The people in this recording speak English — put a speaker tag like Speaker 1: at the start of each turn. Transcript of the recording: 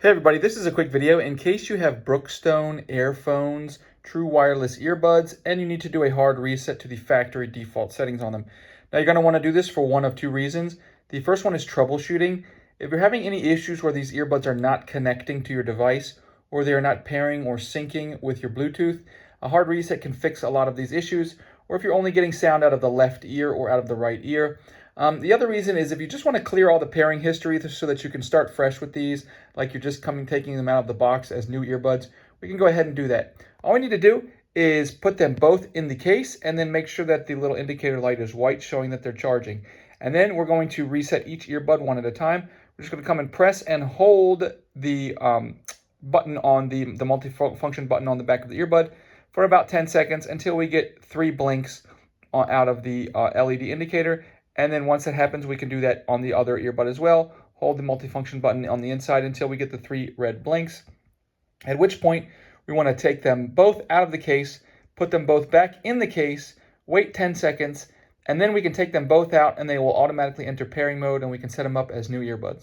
Speaker 1: Hey everybody, this is a quick video in case you have Brookstone Airphones true wireless earbuds and you need to do a hard reset to the factory default settings on them. Now you're going to want to do this for one of two reasons. The first one is troubleshooting. If you're having any issues where these earbuds are not connecting to your device or they are not pairing or syncing with your Bluetooth, a hard reset can fix a lot of these issues. Or if you're only getting sound out of the left ear or out of the right ear. The other reason is if you just want to clear all the pairing history so that you can start fresh with these, like you're just taking them out of the box as new earbuds, we can go ahead and do that. All we need to do is put them both in the case and then make sure that the little indicator light is white, showing that they're charging. And then we're going to reset each earbud one at a time. We're just going to come and press and hold the button on the multifunction button on the back of the earbud for about 10 seconds until we get 3 blinks out of the LED indicator. And then once that happens, we can do that on the other earbud as well. Hold the multifunction button on the inside until we get the 3 red blinks, at which point we want to take them both out of the case, put them both back in the case, wait 10 seconds, and then we can take them both out and they will automatically enter pairing mode and we can set them up as new earbuds.